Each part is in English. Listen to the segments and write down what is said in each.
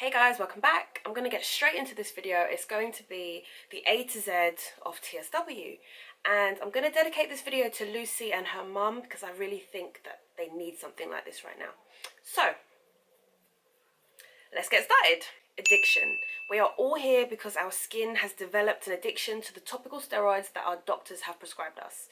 Hey guys, welcome back. I'm going to get straight into this video. It's going to be the A to Z of TSW, and I'm going to dedicate this video to Lucy and her mum because I really think that they need something like this right now. So let's get started. Addiction. We are all here because our skin has developed an addiction to the topical steroids that our doctors have prescribed us.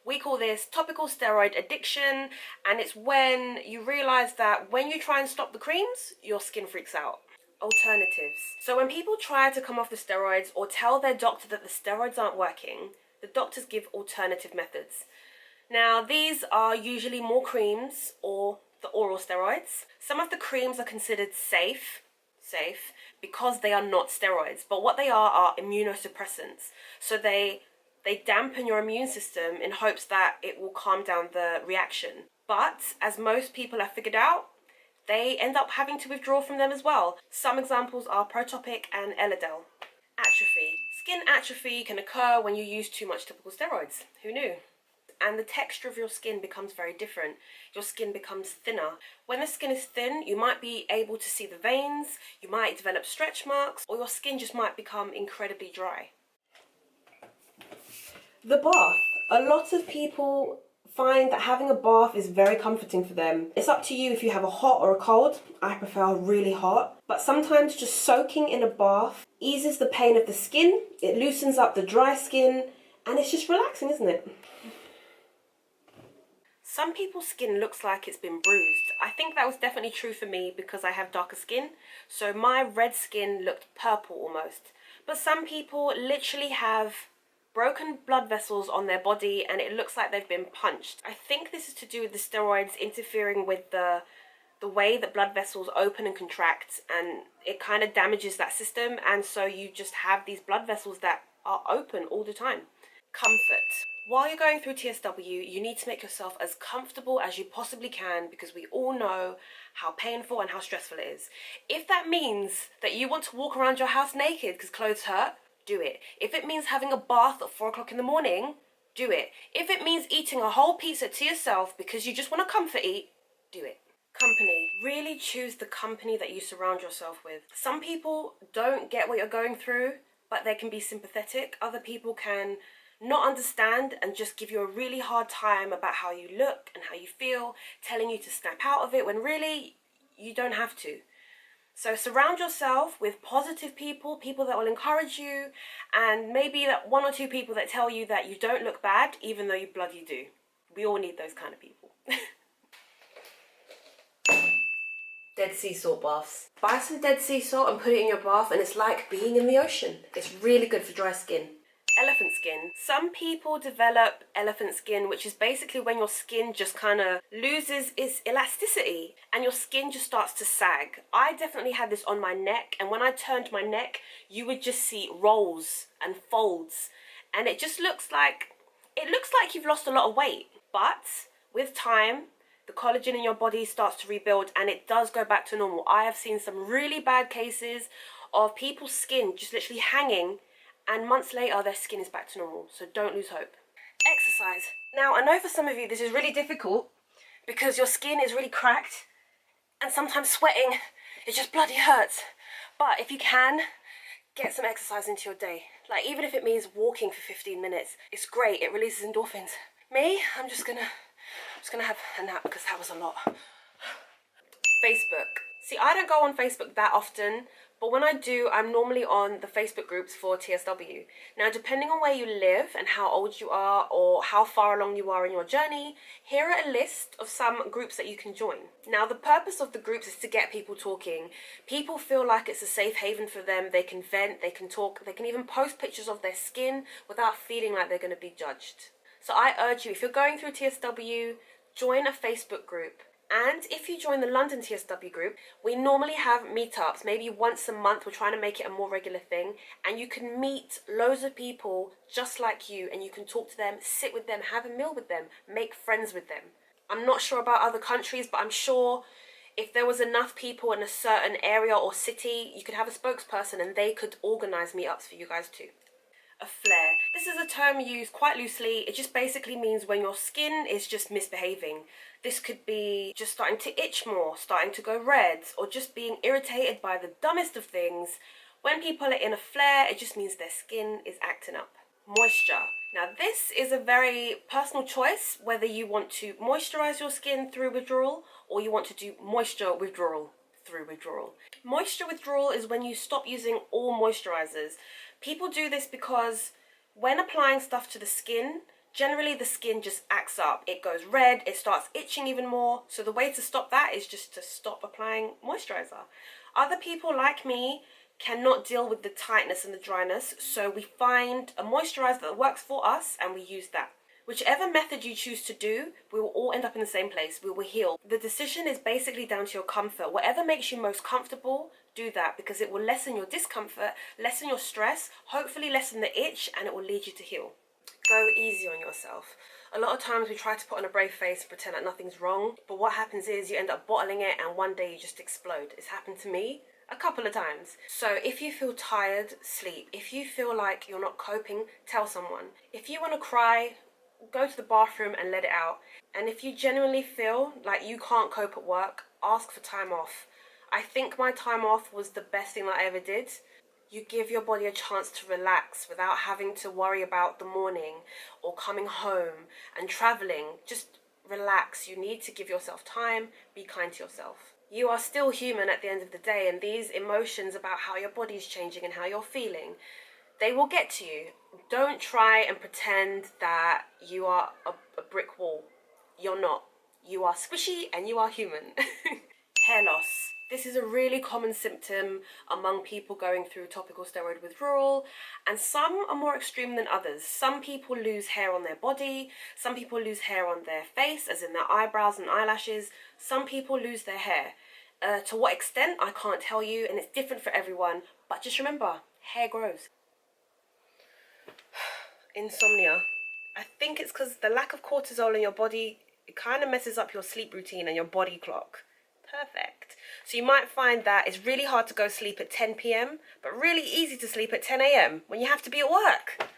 We call this topical steroid addiction, and it's when you realize that when you try and stop the creams, your skin freaks out. Alternatives. So when people try to come off the steroids or tell their doctor that the steroids aren't working, the doctors give alternative methods. Now these are usually more creams or the oral steroids. Some of the creams are considered safe because they are not steroids, but what they are immunosuppressants. So they dampen your immune system in hopes that it will calm down the reaction. But as most people have figured out, they end up having to withdraw from them as well. Some examples are Protopic and Elidel. Atrophy. Skin atrophy can occur when you use too much topical steroids. Who knew? And the texture of your skin becomes very different. Your skin becomes thinner. When the skin is thin, you might be able to see the veins, you might develop stretch marks, or your skin just might become incredibly dry. The bath. A lot of people find that having a bath is very comforting for them. It's up to you if you have a hot or a cold. I prefer really hot. But sometimes just soaking in a bath eases the pain of the skin, it loosens up the dry skin, and it's just relaxing, isn't it? Some people's skin looks like it's been bruised. I think that was definitely true for me because I have darker skin. So my red skin looked purple almost. But some people literally have broken blood vessels on their body and it looks like they've been punched. I think this is to do with the steroids interfering with the way that blood vessels open and contract, and it kind of damages that system, and so you just have these blood vessels that are open all the time. Comfort. While you're going through TSW, you need to make yourself as comfortable as you possibly can because we all know how painful and how stressful it is. If that means that you want to walk around your house naked because clothes hurt, do it. If it means having a bath at 4 o'clock in the morning, do it. If it means eating a whole pizza to yourself because you just want to comfort eat, do it. Company. Really choose the company that you surround yourself with. Some people don't get what you're going through, but they can be sympathetic. Other people can not understand and just give you a really hard time about how you look and how you feel, telling you to snap out of it when really you don't have to. So surround yourself with positive people, people that will encourage you, and maybe that 1 or 2 people that tell you that you don't look bad, even though you bloody do. We all need those kind of people. Dead sea salt baths. Buy some dead sea salt and put it in your bath and it's like being in the ocean. It's really good for dry skin. Elephant skin. Some people develop elephant skin, which is basically when your skin just kind of loses its elasticity and your skin just starts to sag. I definitely had this on my neck, and when I turned my neck, you would just see rolls and folds, and it just looks like you've lost a lot of weight. But with time, the collagen in your body starts to rebuild and it does go back to normal. I have seen some really bad cases of people's skin just literally hanging, and months later their skin is back to normal, so don't lose hope. Exercise. Now I know for some of you this is really difficult because your skin is really cracked and sometimes sweating, it just bloody hurts. But if you can, get some exercise into your day. Like even if it means walking for 15 minutes, it's great, it releases endorphins. Me, I'm just gonna have a nap because that was a lot. Facebook. See, I don't go on Facebook that often, but when I do, I'm normally on the Facebook groups for TSW. Now, depending on where you live and how old you are or how far along you are in your journey, here are a list of some groups that you can join. Now, the purpose of the groups is to get people talking. People feel like it's a safe haven for them. They can vent, they can talk, they can even post pictures of their skin without feeling like they're going to be judged. So I urge you, if you're going through TSW, join a Facebook group. And if you join the London TSW group, we normally have meetups, maybe once a month. We're trying to make it a more regular thing. And you can meet loads of people just like you, and you can talk to them, sit with them, have a meal with them, make friends with them. I'm not sure about other countries, but I'm sure if there was enough people in a certain area or city, you could have a spokesperson and they could organise meetups for you guys too. a flare. This is a term used quite loosely. It just basically means when your skin is just misbehaving. This could be just starting to itch more, starting to go red, or just being irritated by the dumbest of things. When people are in a flare, it just means their skin is acting up. Moisture. Now this is a very personal choice, whether you want to moisturize your skin through withdrawal or you want to do moisture withdrawal through withdrawal. Moisture withdrawal is when you stop using all moisturizers. People do this because when applying stuff to the skin, generally the skin just acts up. It goes red, it starts itching even more. So the way to stop that is just to stop applying moisturizer. Other people like me cannot deal with the tightness and the dryness, so we find a moisturizer that works for us and we use that. Whichever method you choose to do, we will all end up in the same place. We will heal. The decision is basically down to your comfort. Whatever makes you most comfortable, do that, because it will lessen your discomfort, lessen your stress, hopefully lessen the itch, and it will lead you to heal. Go easy on yourself. A lot of times we try to put on a brave face and pretend like nothing's wrong, but what happens is you end up bottling it and one day you just explode. It's happened to me a couple of times. So if you feel tired, sleep. If you feel like you're not coping, tell someone. If you want to cry, go to the bathroom and let it out. And if you genuinely feel like you can't cope at work, ask for time off. I think my time off was the best thing that I ever did. You give your body a chance to relax without having to worry about the morning or coming home and traveling. Just relax. You need to give yourself time. Be kind to yourself. You are still human at the end of the day, and these emotions about how your body's changing and how you're feeling, they will get to you. Don't try and pretend that you are a brick wall. You're not. You are squishy and you are human. Hair loss. This is a really common symptom among people going through topical steroid withdrawal, and some are more extreme than others. Some people lose hair on their body, some people lose hair on their face, as in their eyebrows and eyelashes. Some people lose their hair. To what extent, I can't tell you, and it's different for everyone, but just remember, hair grows. Insomnia. I think it's because the lack of cortisol in your body, it kind of messes up your sleep routine and your body clock. Perfect. So you might find that it's really hard to go sleep at 10 p.m, but really easy to sleep at 10 a.m. when you have to be at work.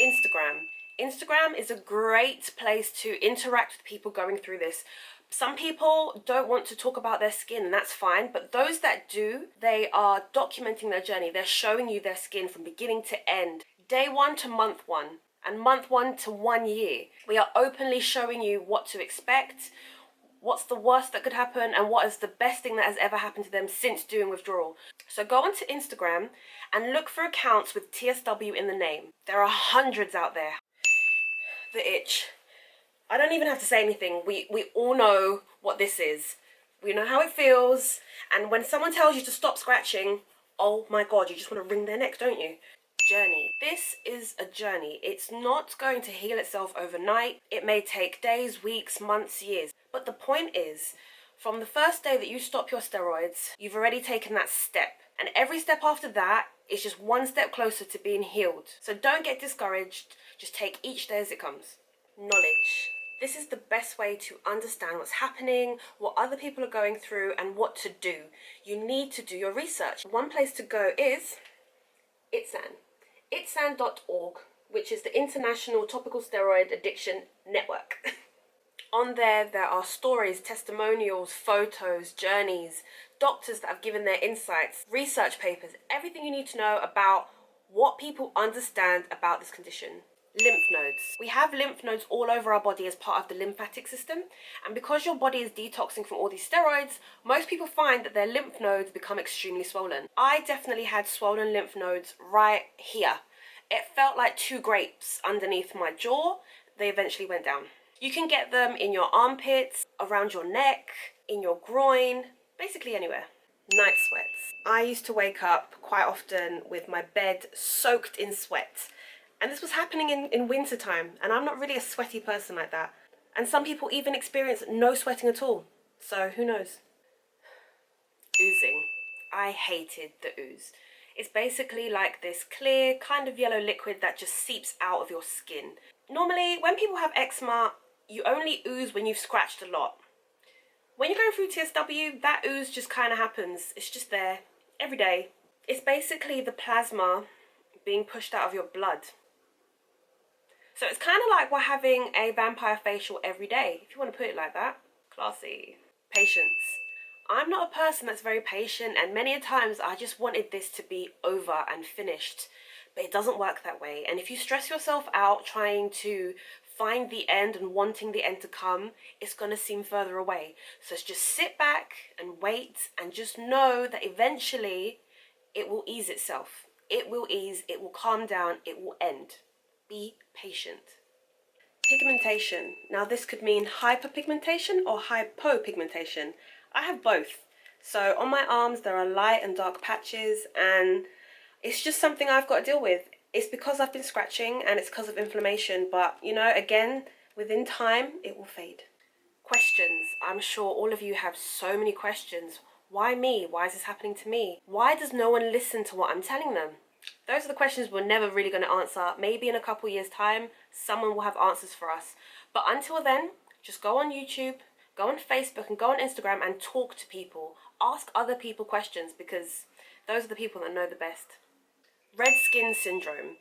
Instagram. Instagram is a great place to interact with people going through this. Some people don't want to talk about their skin, and that's fine, but those that do, they are documenting their journey. They're showing you their skin from beginning to end, day 1 to month 1, and month 1 to 1 year. We are openly showing you what to expect, what's the worst that could happen, and what is the best thing that has ever happened to them since doing withdrawal. So go onto Instagram and look for accounts with TSW in the name. There are hundreds out there. The itch. I don't even have to say anything. We all know what this is. We know how it feels. And when someone tells you to stop scratching, oh my God, you just want to wring their neck, don't you? Journey. This is a journey. It's not going to heal itself overnight. It may take days, weeks, months, years. But the point is, from the first day that you stop your steroids, you've already taken that step. And every step after that is just one step closer to being healed. So don't get discouraged. Just take each day as it comes. Knowledge. This is the best way to understand what's happening, what other people are going through, and what to do. You need to do your research. One place to go is ITSAN. ITSAN.org, which is the International Topical Steroid Addiction Network. On there are stories, testimonials, photos, journeys, doctors that have given their insights, research papers, everything you need to know about what people understand about this condition. Lymph nodes. We have lymph nodes all over our body as part of the lymphatic system, and because your body is detoxing from all these steroids, most people find that their lymph nodes become extremely swollen. I definitely had swollen lymph nodes right here. It felt like 2 grapes underneath my jaw. They eventually went down. You can get them in your armpits, around your neck, in your groin, basically anywhere. Night sweats. I used to wake up quite often with my bed soaked in sweat. And this was happening in winter time, and I'm not really a sweaty person like that. And some people even experience no sweating at all. So who knows? Oozing. I hated the ooze. It's basically like this clear, kind of yellow liquid that just seeps out of your skin. Normally, when people have eczema, you only ooze when you've scratched a lot. When you're going through TSW, that ooze just kind of happens. It's just there, every day. It's basically the plasma being pushed out of your blood. So it's kind of like we're having a vampire facial every day, if you want to put it like that. Classy. Patience. I'm not a person that's very patient, and many a times I just wanted this to be over and finished, but it doesn't work that way. And if you stress yourself out trying to find the end and wanting the end to come, it's going to seem further away. So just sit back and wait, and just know that eventually it will ease itself. It will ease, it will calm down, it will end. Be patient. Pigmentation. Now this could mean hyperpigmentation or hypopigmentation. I have both. So on my arms there are light and dark patches, and it's just something I've got to deal with. It's because I've been scratching and it's because of inflammation, but you know, again, within time it will fade. Questions. I'm sure all of you have so many questions. Why me? Why is this happening to me? Why does no one listen to what I'm telling them? Those are the questions we're never really going to answer. Maybe in a couple years' time, someone will have answers for us. But until then, just go on YouTube, go on Facebook and go on Instagram and talk to people. Ask other people questions, because those are the people that know the best. Red skin syndrome.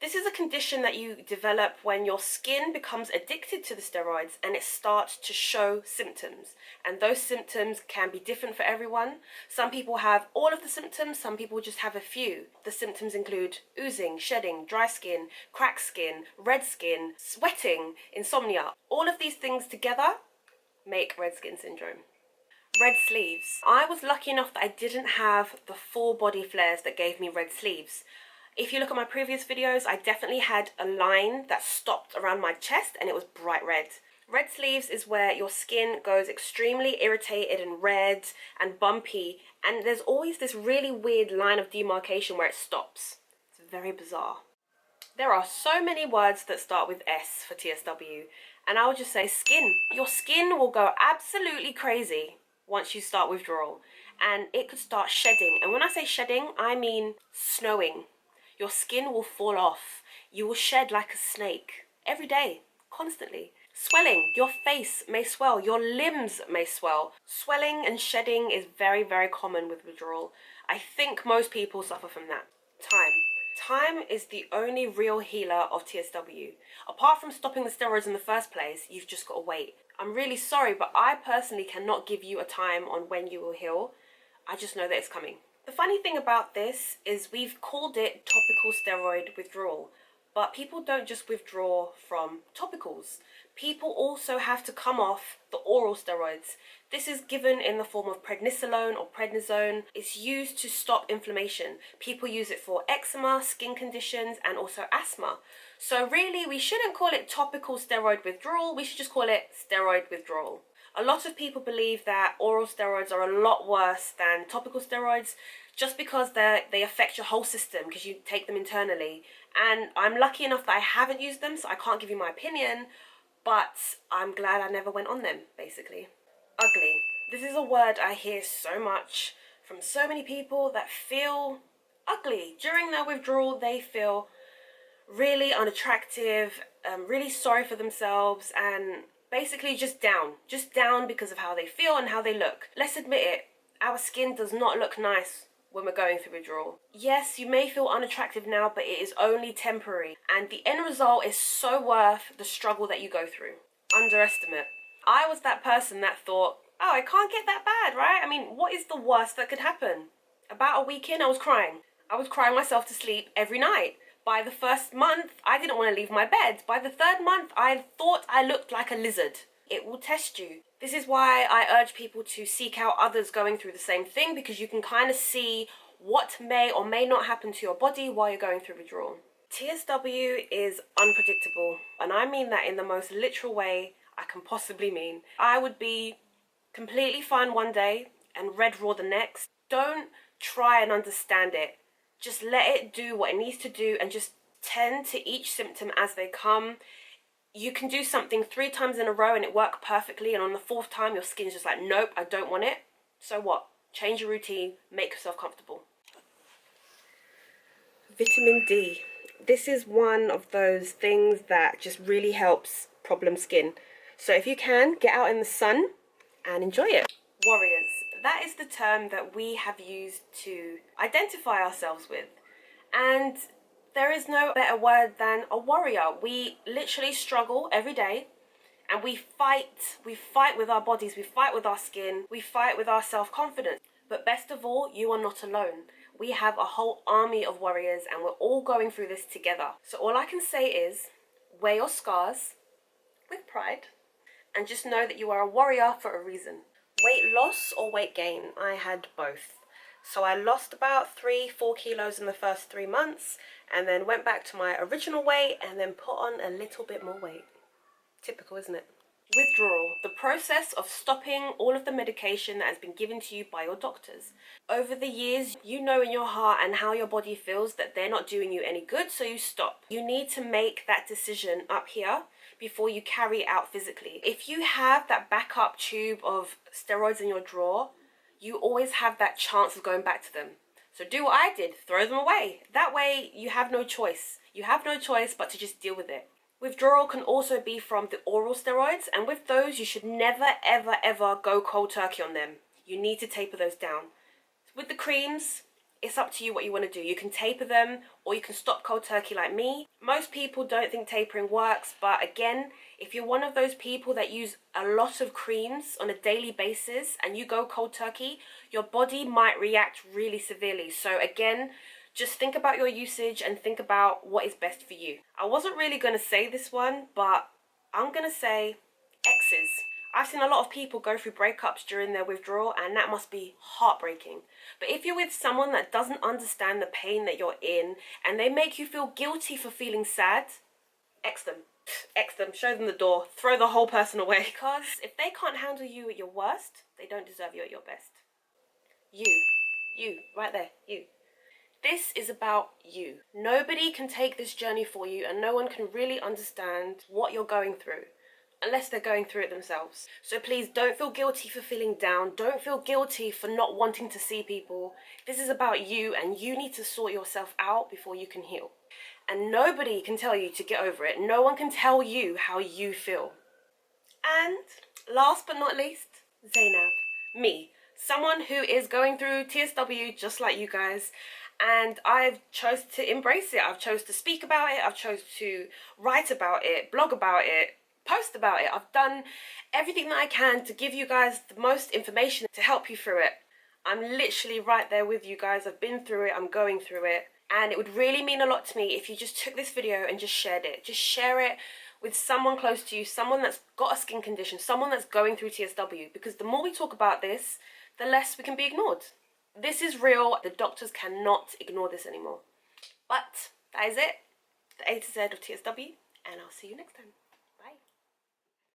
This is a condition that you develop when your skin becomes addicted to the steroids and it starts to show symptoms. And those symptoms can be different for everyone. Some people have all of the symptoms, some people just have a few. The symptoms include oozing, shedding, dry skin, cracked skin, red skin, sweating, insomnia. All of these things together make red skin syndrome. Red sleeves. I was lucky enough that I didn't have the full body flares that gave me red sleeves. If you look at my previous videos, I definitely had a line that stopped around my chest and it was bright red. Red sleeves is where your skin goes extremely irritated and red and bumpy, and there's always this really weird line of demarcation where it stops. It's very bizarre. There are so many words that start with S for TSW, and I would just say skin. Your skin will go absolutely crazy once you start withdrawal, and it could start shedding. And when I say shedding, I mean snowing. Your skin will fall off. You will shed like a snake every day, constantly. Swelling. Your face may swell. Your limbs may swell. Swelling and shedding is very, very common with withdrawal. I think most people suffer from that. Time is the only real healer of TSW. Apart from stopping the steroids in the first place, you've just got to wait. I'm really sorry, but I personally cannot give you a time on when you will heal. I just know that it's coming. The funny thing about this is we've called it topical steroid withdrawal, but people don't just withdraw from topicals. People also have to come off the oral steroids. This is given in the form of prednisolone or prednisone. It's used to stop inflammation. People use it for eczema, skin conditions, and also asthma. So really, we shouldn't call it topical steroid withdrawal. We should just call it steroid withdrawal. A lot of people believe that oral steroids are a lot worse than topical steroids just because they affect your whole system because you take them internally. And I'm lucky enough that I haven't used them, so I can't give you my opinion, but I'm glad I never went on them, basically. Ugly. This is a word I hear so much from so many people that feel ugly. During their withdrawal, they feel really unattractive, really sorry for themselves, and basically just down because of how they feel and how they look. Let's admit it, our skin does not look nice when we're going through withdrawal. Yes, you may feel unattractive now, but it is only temporary, and the end result is so worth the struggle that you go through. Underestimate. I was that person that thought, oh, it can't get that bad, right? I mean, what is the worst that could happen? About a week in, I was crying. I was crying myself to sleep every night. By the first month, I didn't want to leave my bed. By the third month, I thought I looked like a lizard. It will test you. This is why I urge people to seek out others going through the same thing, because you can kind of see what may or may not happen to your body while you're going through withdrawal. TSW is unpredictable, and I mean that in the most literal way I can possibly mean. I would be completely fine one day and red raw the next. Don't try and understand it. Just let it do what it needs to do and just tend to each symptom as they come. You can do something 3 times in a row and it worked perfectly, and on the 4th time your skin's just like, nope, I don't want it. So what? Change your routine, make yourself comfortable. Vitamin D. This is one of those things that just really helps problem skin. So if you can, get out in the sun and enjoy it. Warriors. That is the term that we have used to identify ourselves with. And There is no better word than a warrior. We literally struggle every day, and we fight with our bodies, we fight with our skin, we fight with our self-confidence. But best of all, you are not alone. We have a whole army of warriors, and we're all going through this together. So all I can say is, wear your scars with pride, and just know that you are a warrior for a reason. Weight loss or weight gain? I had both. So I lost about 3-4 kilos in the first 3 months, and then went back to my original weight, and then put on a little bit more weight. Typical, isn't it? Withdrawal, the process of stopping all of the medication that has been given to you by your doctors. Over the years, you know in your heart and how your body feels that they're not doing you any good, so you stop. You need to make that decision up here before you carry it out physically. If you have that backup tube of steroids in your drawer, you always have that chance of going back to them. So do what I did, throw them away. That way you have no choice. You have no choice but to just deal with it. Withdrawal can also be from the oral steroids, and with those you should never ever ever go cold turkey on them. You need to taper those down. With the creams, it's up to you what you want to do. You can taper them, or you can stop cold turkey like me. Most people don't think tapering works, but again, if you're one of those people that use a lot of creams on a daily basis and you go cold turkey, your body might react really severely. So again, just think about your usage and think about what is best for you. I wasn't really going to say this one, but I'm going to say exes. I've seen a lot of people go through breakups during their withdrawal, and that must be heartbreaking. But if you're with someone that doesn't understand the pain that you're in, and they make you feel guilty for feeling sad, ex them. Ex them, show them the door, throw the whole person away. Because if they can't handle you at your worst, they don't deserve you at your best. You, right there, you. This is about you. Nobody can take this journey for you, and no one can really understand what you're going through unless they're going through it themselves. So please don't feel guilty for feeling down. Don't feel guilty for not wanting to see people. This is about you, and you need to sort yourself out before you can heal. And nobody can tell you to get over it. No one can tell you how you feel. And last but not least, Zainab. Me. Someone who is going through TSW just like you guys. And I've chose to embrace it. I've chose to speak about it. I've chose to write about it, blog about it, post about it. I've done everything that I can to give you guys the most information to help you through it. I'm literally right there with you guys. I've been through it. I'm going through it. And it would really mean a lot to me if you just took this video and just shared it. Just share it with someone close to you, someone that's got a skin condition, someone that's going through TSW. Because the more we talk about this, the less we can be ignored. This is real. The doctors cannot ignore this anymore. But that is it. The A to Z of TSW. And I'll see you next time.